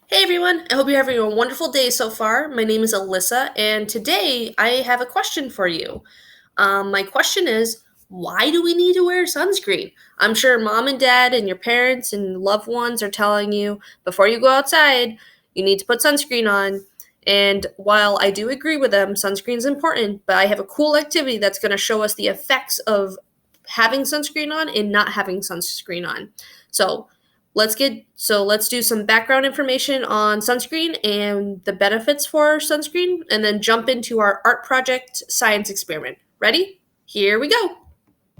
Hey everyone, I hope you're having a wonderful day so far. My name is Alyssa, and today I have a question for you. My question is, why do we need to wear sunscreen? I'm sure mom and dad and your parents and loved ones are telling you before you go outside, you need to put sunscreen on. And while I do agree with them, sunscreen is important, but I have a cool activity that's going to show us the effects of having sunscreen on and not having sunscreen on. So, let's do some background information on sunscreen and the benefits for sunscreen, and then jump into our art project science experiment. Ready? Here we go.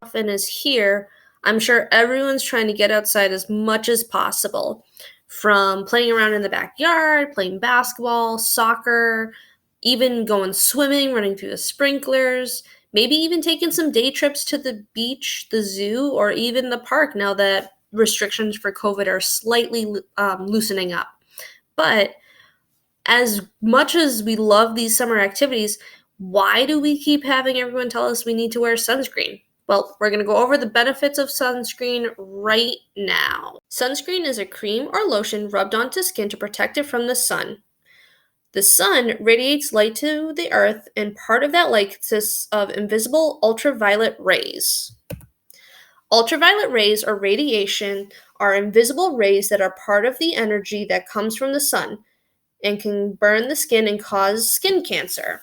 Often is here. I'm sure everyone's trying to get outside as much as possible. From playing around in the backyard, playing basketball, soccer, even going swimming, running through the sprinklers, maybe even taking some day trips to the beach, the zoo, or even the park now that restrictions for COVID are slightly loosening up. But as much as we love these summer activities, why do we keep having everyone tell us we need to wear sunscreen? Well, we're going to go over the benefits of sunscreen right now. Sunscreen is a cream or lotion rubbed onto skin to protect it from the sun. The sun radiates light to the earth, and part of that light consists of invisible ultraviolet rays. Ultraviolet rays or radiation are invisible rays that are part of the energy that comes from the sun and can burn the skin and cause skin cancer.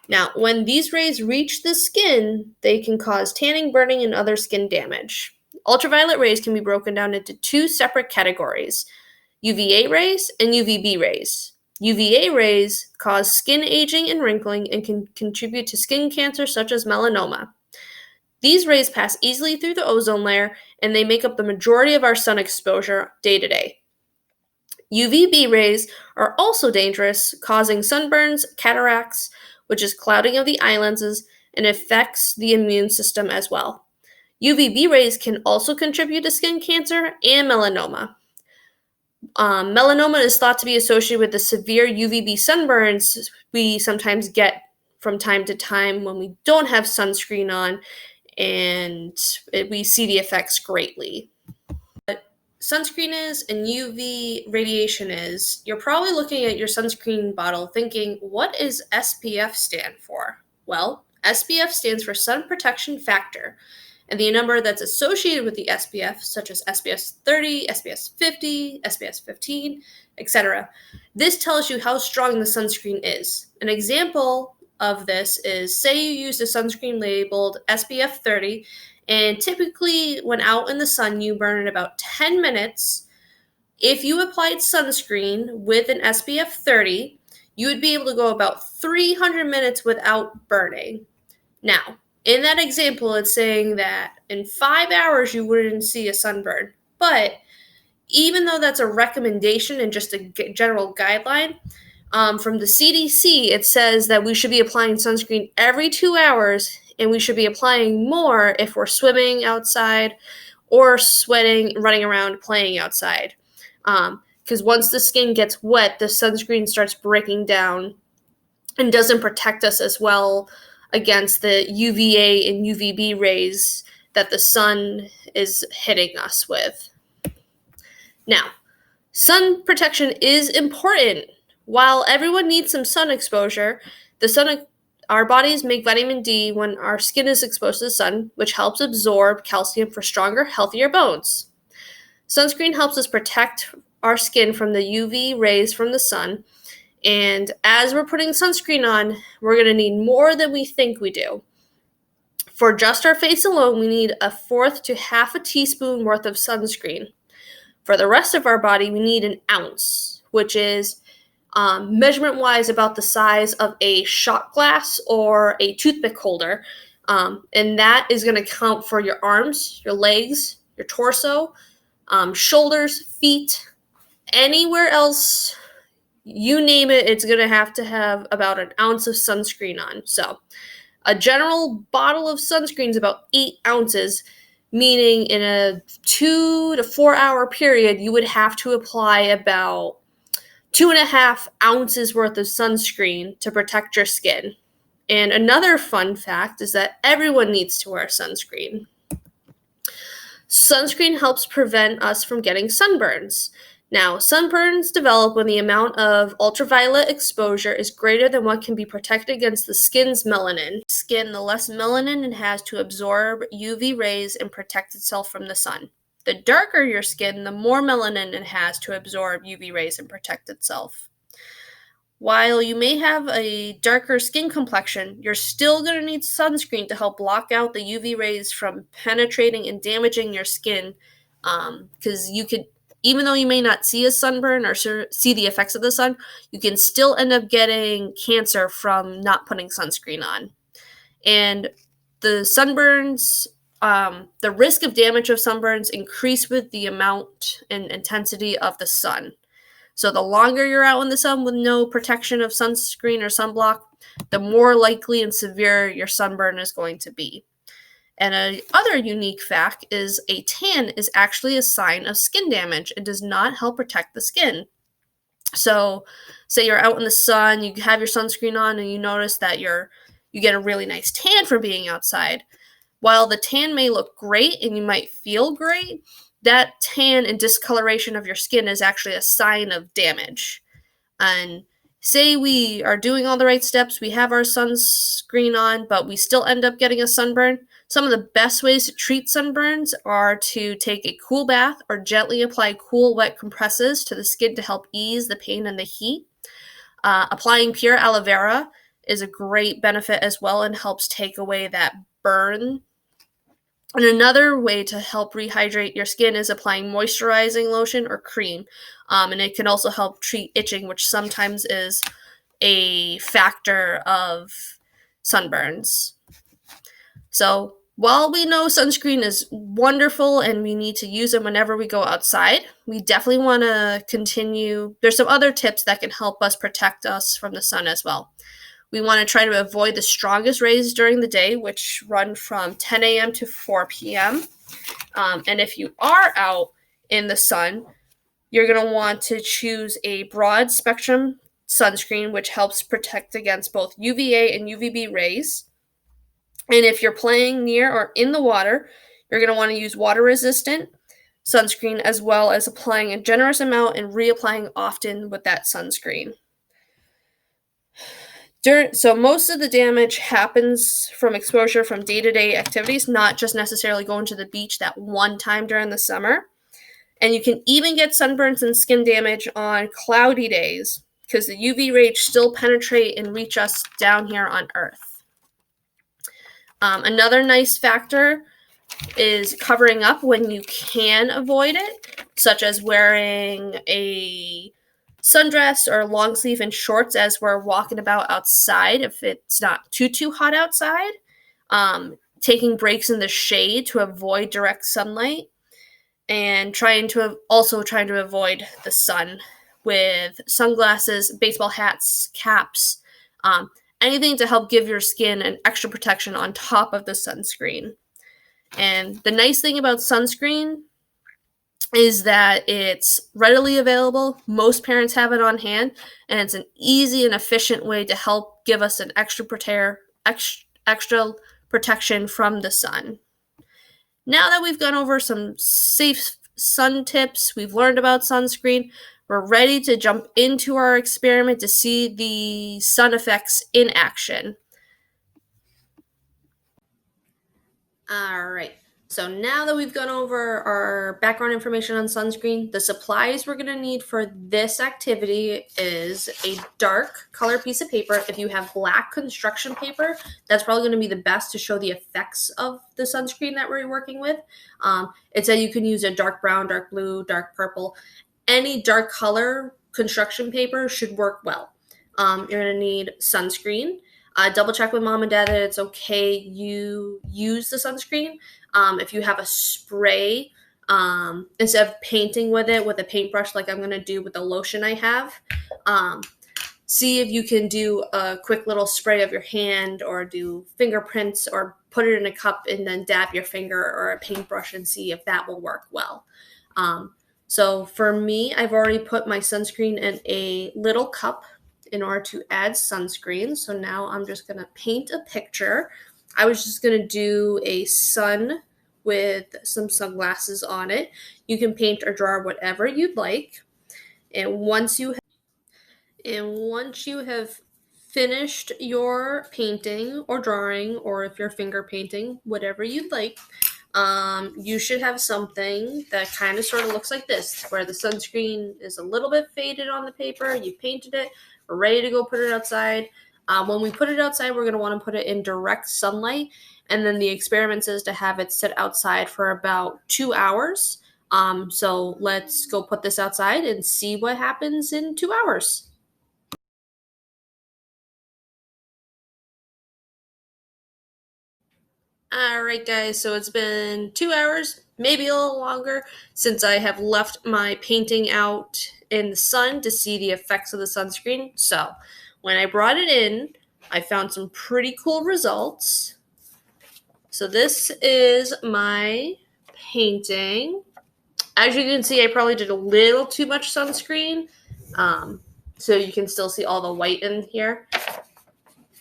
Now, when these rays reach the skin, they can cause tanning, burning, and other skin damage. Ultraviolet rays can be broken down into two separate categories: UVA rays and UVB rays. UVA rays cause skin aging and wrinkling and can contribute to skin cancer such as melanoma. These rays pass easily through the ozone layer, and they make up the majority of our sun exposure day to day. UVB rays are also dangerous, causing sunburns, cataracts, which is clouding of the eye lenses, and affects the immune system as well. UVB rays can also contribute to skin cancer and melanoma. Melanoma is thought to be associated with the severe UVB sunburns we sometimes get from time to time when we don't have sunscreen on, and we see the effects greatly. Sunscreen is and UV radiation is, you're probably looking at your sunscreen bottle thinking, what is SPF stand for? Well, SPF stands for sun protection factor, and the number that's associated with the SPF, such as SPF 30, SPF 50, SPF 15, etc. This tells you how strong the sunscreen is. An example of this is, say you used a sunscreen labeled SPF 30, and typically when out in the sun you burn in about 10 minutes. If you applied sunscreen with an SPF 30, you would be able to go about 300 minutes without burning. Now, in that example, it's saying that in 5 hours you wouldn't see a sunburn. But even though that's a recommendation and just a general guideline, from the CDC, it says that we should be applying sunscreen every 2 hours, and we should be applying more if we're swimming outside or sweating, running around, playing outside. Because once the skin gets wet, the sunscreen starts breaking down and doesn't protect us as well against the UVA and UVB rays that the sun is hitting us with. Now, sun protection is important. While everyone needs some sun exposure, our bodies make vitamin D when our skin is exposed to the sun, which helps absorb calcium for stronger, healthier bones. Sunscreen helps us protect our skin from the UV rays from the sun, and as we're putting sunscreen on, we're going to need more than we think we do. For just our face alone, we need a fourth to half a teaspoon worth of sunscreen. For the rest of our body, we need an ounce, which is measurement-wise about the size of a shot glass or a toothpick holder. And that is going to count for your arms, your legs, your torso, shoulders, feet, anywhere else, you name it, it's going to have about an ounce of sunscreen on. So a general bottle of sunscreen is about 8 ounces, meaning in a 2 to 4 hour period, you would have to apply about 2.5 ounces worth of sunscreen to protect your skin. And another fun fact is that everyone needs to wear sunscreen. Sunscreen helps prevent us from getting sunburns. Now, sunburns develop when the amount of ultraviolet exposure is greater than what can be protected against the skin's melanin. Skin, the less melanin it has to absorb UV rays and protect itself from the sun. The darker your skin, the more melanin it has to absorb UV rays and protect itself. While you may have a darker skin complexion, you're still going to need sunscreen to help block out the UV rays from penetrating and damaging your skin. Because you could, even though you may not see a sunburn or see the effects of the sun, you can still end up getting cancer from not putting sunscreen on. And the sunburns, the risk of damage of sunburns increase with the amount and intensity of the sun. So the longer you're out in the sun with no protection of sunscreen or sunblock, the more likely and severe your sunburn is going to be. And another unique fact is a tan is actually a sign of skin damage. It does not help protect the skin. So say you're out in the sun, you have your sunscreen on, and you notice that you get a really nice tan from being outside. While the tan may look great and you might feel great, that tan and discoloration of your skin is actually a sign of damage. And say we are doing all the right steps, we have our sunscreen on, but we still end up getting a sunburn. Some of the best ways to treat sunburns are to take a cool bath or gently apply cool, wet compresses to the skin to help ease the pain and the heat. Applying pure aloe vera is a great benefit as well and helps take away that burn. And another way to help rehydrate your skin is applying moisturizing lotion or cream. And it can also help treat itching, which sometimes is a factor of sunburns. So while we know sunscreen is wonderful and we need to use it whenever we go outside, we definitely want to continue. There's some other tips that can help us protect us from the sun as well. We want to try to avoid the strongest rays during the day, which run from 10 a.m. to 4 p.m. And if you are out in the sun, you're going to want to choose a broad spectrum sunscreen, which helps protect against both UVA and UVB rays. And if you're playing near or in the water, you're going to want to use water-resistant sunscreen as well as applying a generous amount and reapplying often with that sunscreen. So most of the damage happens from exposure from day-to-day activities, not just necessarily going to the beach that one time during the summer. And you can even get sunburns and skin damage on cloudy days because the UV rays still penetrate and reach us down here on Earth. Another nice factor is covering up when you can avoid it, such as wearing a sundress or long sleeve and shorts as we're walking about outside if it's not too hot outside. Taking breaks in the shade to avoid direct sunlight, and trying to avoid the sun with sunglasses, baseball hats, caps, anything to help give your skin an extra protection on top of the sunscreen. And the nice thing about sunscreen is that it's readily available. Most parents have it on hand, and it's an easy and efficient way to help give us an extra protection from the sun. Now that we've gone over some safe sun tips, we've learned about sunscreen, we're ready to jump into our experiment to see the sun effects in action. All right. So now that we've gone over our background information on sunscreen, the supplies we're going to need for this activity is a dark color piece of paper. If you have black construction paper, that's probably going to be the best to show the effects of the sunscreen that we're working with. It said you can use a dark brown, dark blue, dark purple. Any dark color construction paper should work well. You're going to need sunscreen. Double check with mom and dad that it's okay you use the sunscreen. If you have a spray, instead of painting with it with a paintbrush like I'm going to do with the lotion I have, see if you can do a quick little spray of your hand or do fingerprints or put it in a cup and then dab your finger or a paintbrush and see if that will work well. So for me, I've already put my sunscreen in a little cup in order to add sunscreen. So now I'm just going to paint a picture. I was just going to do a sun with some sunglasses on it. You can paint or draw whatever you'd like. And once you have finished your painting or drawing, or if you're finger painting, whatever you'd like, you should have something that kind of sort of looks like this, where the sunscreen is a little bit faded on the paper. You painted it, we're ready to go put it outside. When we put it outside, we're going to want to put it in direct sunlight. And then the experiment is to have it sit outside for about 2 hours. So let's go put this outside and see what happens in 2 hours. All right, guys, so it's been 2 hours, maybe a little longer, since I have left my painting out in the sun to see the effects of the sunscreen. So when I brought it in, I found some pretty cool results. So this is my painting. As you can see, I probably did a little too much sunscreen, so you can still see all the white in here.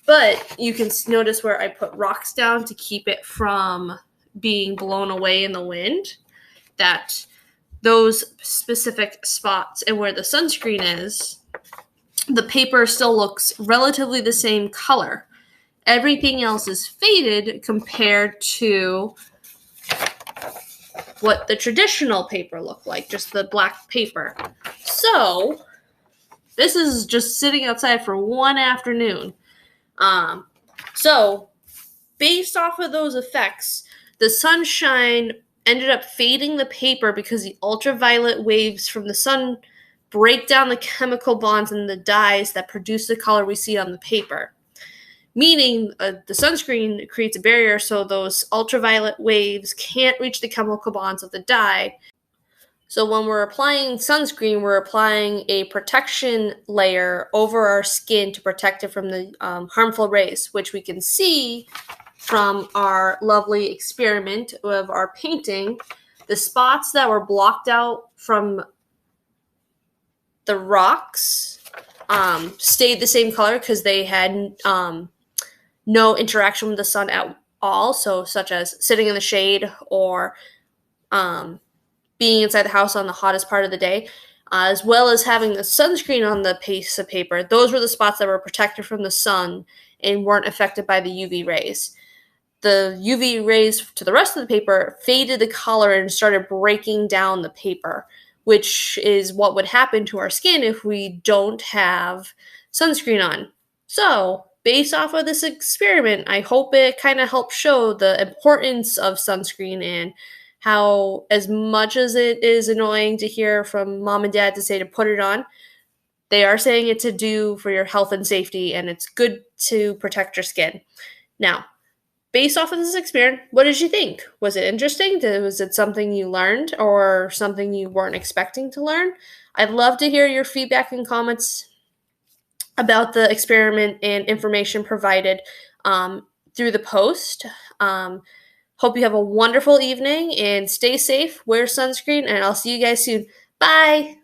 But you can notice where I put rocks down to keep it from being blown away in the wind, that those specific spots and where the sunscreen is, the paper still looks relatively the same color. Everything else is faded compared to what the traditional paper looked like, just the black paper. So this is just sitting outside for one afternoon. So based off of those effects, the sunshine ended up fading the paper because the ultraviolet waves from the sun break down the chemical bonds in the dyes that produce the color we see on the paper. Meaning the sunscreen creates a barrier so those ultraviolet waves can't reach the chemical bonds of the dye. So when we're applying sunscreen, we're applying a protection layer over our skin to protect it from the harmful rays, which we can see from our lovely experiment of our painting. The spots that were blocked out from the rocks stayed the same color because they had no interaction with the sun at all, so such as sitting in the shade or being inside the house on the hottest part of the day, as well as having the sunscreen on the piece of paper. Those were the spots that were protected from the sun and weren't affected by the UV rays. The UV rays to the rest of the paper faded the color and started breaking down the paper, which is what would happen to our skin if we don't have sunscreen on. So, based off of this experiment, I hope it kind of helps show the importance of sunscreen and how, as much as it is annoying to hear from mom and dad to say to put it on, they are saying it to do for your health and safety, and it's good to protect your skin. Now, based off of this experiment, what did you think? Was it interesting? Was it something you learned or something you weren't expecting to learn? I'd love to hear your feedback and comments about the experiment and information provided through the post. Hope you have a wonderful evening and stay safe, wear sunscreen, and I'll see you guys soon. Bye!